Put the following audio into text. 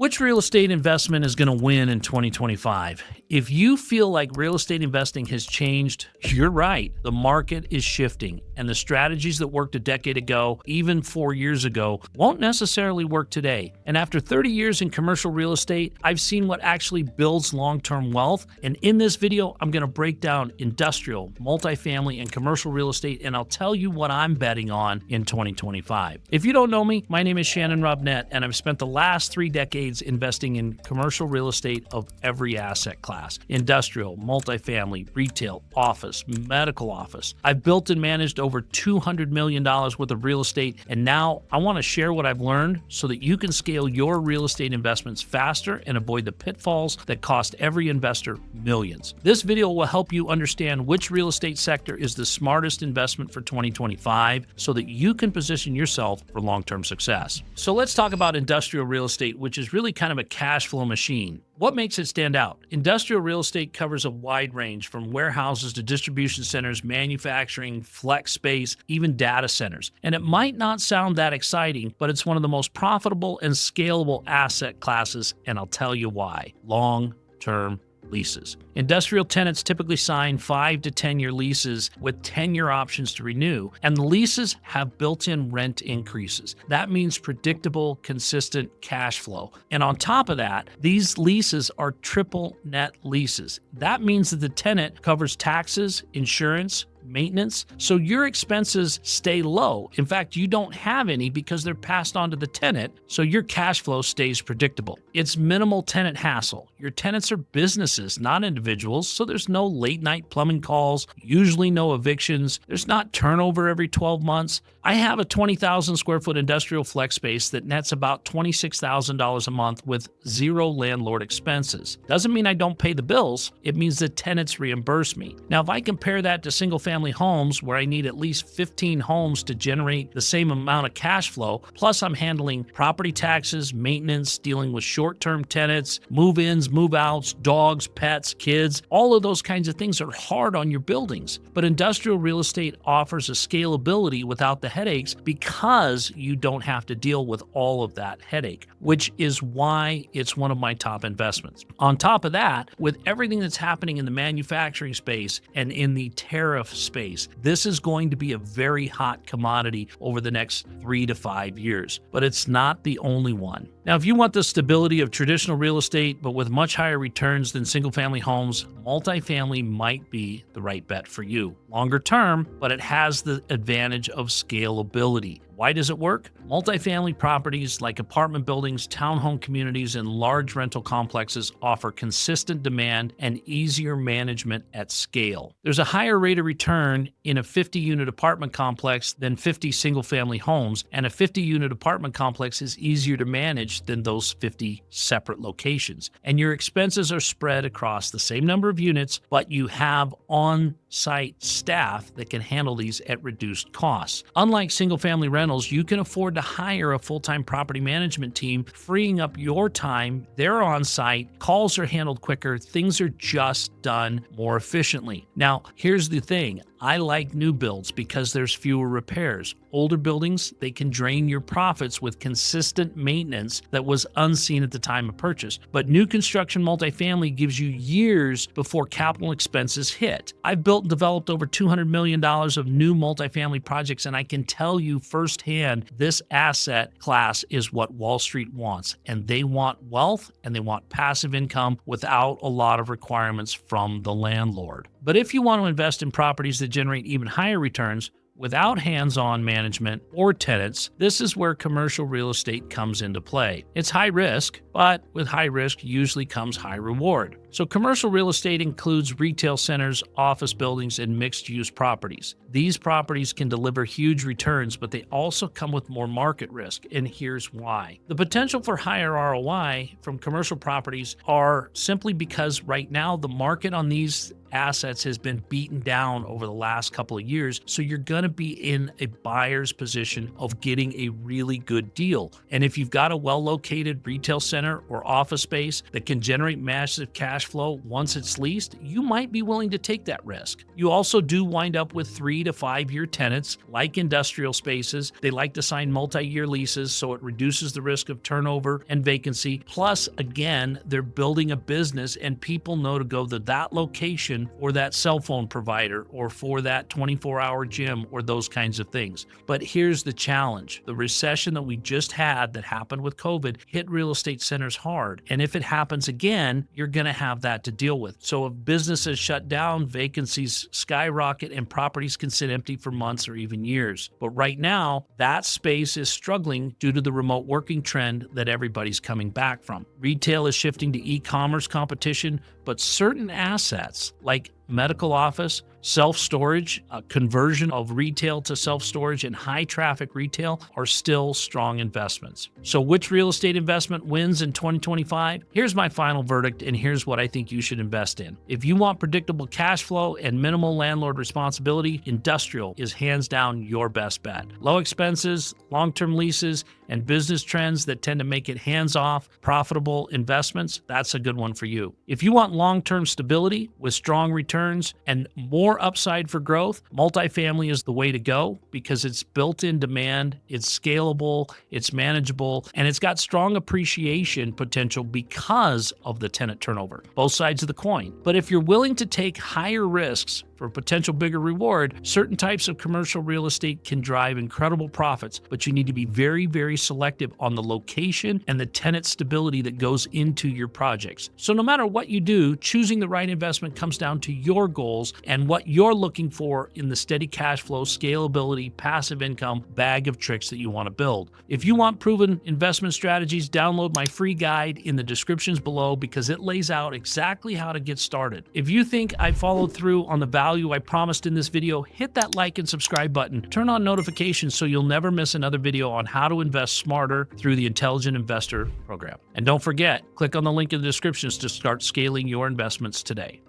Which real estate investment is going to win in 2025? If you feel like real estate investing has changed, you're right. The market is shifting, and the strategies that worked a decade ago, even 4 years ago, won't necessarily work today. And after 30 years in commercial real estate, I've seen what actually builds long-term wealth. And in this video, I'm going to break down industrial, multifamily, and commercial real estate, and I'll tell you what I'm betting on in 2025. If you don't know me, my name is Shannon Robnett, and I've spent the last 3 decades investing in commercial real estate of every asset class: industrial, multifamily, retail, office, medical office. I've built and managed over $200 million worth of real estate, and now I want to share what I've learned so that you can scale your real estate investments faster and avoid the pitfalls that cost every investor millions. This video will help you understand which real estate sector is the smartest investment for 2025 so that you can position yourself for long-term success. So let's talk about industrial real estate, which is really kind of a cash flow machine. What makes it stand out? Industrial real estate covers a wide range from warehouses to distribution centers, manufacturing, flex space, even data centers. And it might not sound that exciting, but it's one of the most profitable and scalable asset classes, and I'll tell you why. Long-term leases. Industrial tenants typically sign 5 to 10-year leases with 10-year options to renew, and the leases have built-in rent increases. That means predictable, consistent cash flow. And on top of that, these leases are triple net leases. That means that the tenant covers taxes, insurance, maintenance, so your expenses stay low. In fact, you don't have any because they're passed on to the tenant, so your cash flow stays predictable. It's minimal tenant hassle. Your tenants are businesses, not individuals, so there's no late night plumbing calls, usually no evictions, there's not turnover every 12 months. I have a 20,000 square foot industrial flex space that nets about $26,000 a month with zero landlord expenses. Doesn't mean I don't pay the bills, it means the tenants reimburse me. Now, if I compare that to single family homes where I need at least 15 homes to generate the same amount of cash flow, plus I'm handling property taxes, maintenance, dealing with short-term tenants, move-ins, move-outs, dogs, pets, kids, all of those kinds of things are hard on your buildings. But industrial real estate offers a scalability without the headaches because you don't have to deal with all of that headache, which is why it's one of my top investments. On top of that, with everything that's happening in the manufacturing space and in the tariff space, this is going to be a very hot commodity over the next 3 to 5 years, but it's not the only one. Now, if you want the stability of traditional real estate, but with much higher returns than single-family homes, multifamily might be the right bet for you. Longer term, but it has the advantage of scalability. Why does it work? Multifamily properties like apartment buildings, townhome communities, and large rental complexes offer consistent demand and easier management at scale. There's a higher rate of return in a 50-unit apartment complex than 50 single-family homes, and a 50-unit apartment complex is easier to manage than those 50 separate locations. And your expenses are spread across the same number of units, but you have on-site staff that can handle these at reduced costs. Unlike single-family rentals, you can afford to hire a full-time property management team, freeing up your time. They're on site, calls are handled quicker, things are just done more efficiently. Now, here's the thing. I like new builds because there's fewer repairs. Older buildings, they can drain your profits with consistent maintenance that was unseen at the time of purchase. But new construction multifamily gives you years before capital expenses hit. I've built and developed over $200 million of new multifamily projects, and I can tell you firsthand, this asset class is what Wall Street wants. And they want wealth and they want passive income without a lot of requirements from the landlord. But if you want to invest in properties that generate even higher returns without hands-on management or tenants, this is where commercial real estate comes into play. It's high risk, but with high risk usually comes high reward. So commercial real estate includes retail centers, office buildings, and mixed-use properties. These properties can deliver huge returns, but they also come with more market risk, and here's why. The potential for higher ROI from commercial properties are simply because right now the market on these assets has been beaten down over the last couple of years. So you're going to be in a buyer's position of getting a really good deal. And if you've got a well-located retail center or office space that can generate massive cash flow once it's leased, you might be willing to take that risk. You also do wind up with 3 to 5 year tenants. Like industrial spaces, they like to sign multi-year leases, so it reduces the risk of turnover and vacancy. Plus, again, they're building a business and people know to go to that location or that cell phone provider or for that 24-hour gym or those kinds of things. But here's the challenge. The recession that we just had that happened with COVID hit real estate centers hard. And if it happens again, you're going to have that to deal with. So if businesses shut down, vacancies skyrocket and properties can sit empty for months or even years. But right now, that space is struggling due to the remote working trend that everybody's coming back from. Retail is shifting to e-commerce competition, but certain assets like medical office, self-storage, conversion of retail to self-storage, and high-traffic retail are still strong investments. So which real estate investment wins in 2025? Here's my final verdict, and here's what I think you should invest in. If you want predictable cash flow and minimal landlord responsibility, industrial is hands down your best bet. Low expenses, long-term leases, and business trends that tend to make it hands-off, profitable investments, that's a good one for you. If you want long-term stability with strong returns and more upside for growth, multifamily is the way to go because it's built-in demand, it's scalable, it's manageable, and it's got strong appreciation potential because of the tenant turnover. Both sides of the coin. But if you're willing to take higher risks for a potential bigger reward, certain types of commercial real estate can drive incredible profits, but you need to be very, very selective on the location and the tenant stability that goes into your projects. So no matter what you do, choosing the right investment comes down to your goals and what you're looking for in the steady cash flow, scalability, passive income bag of tricks that you want to build. If you want proven investment strategies, download my free guide in the descriptions below because it lays out exactly how to get started. If you think I followed through on the value I promised in this video, hit that like and subscribe button. Turn on notifications so you'll never miss another video on how to invest smarter through the Intelligent Investor program. And don't forget, click on the link in the descriptions to start scaling your investments today.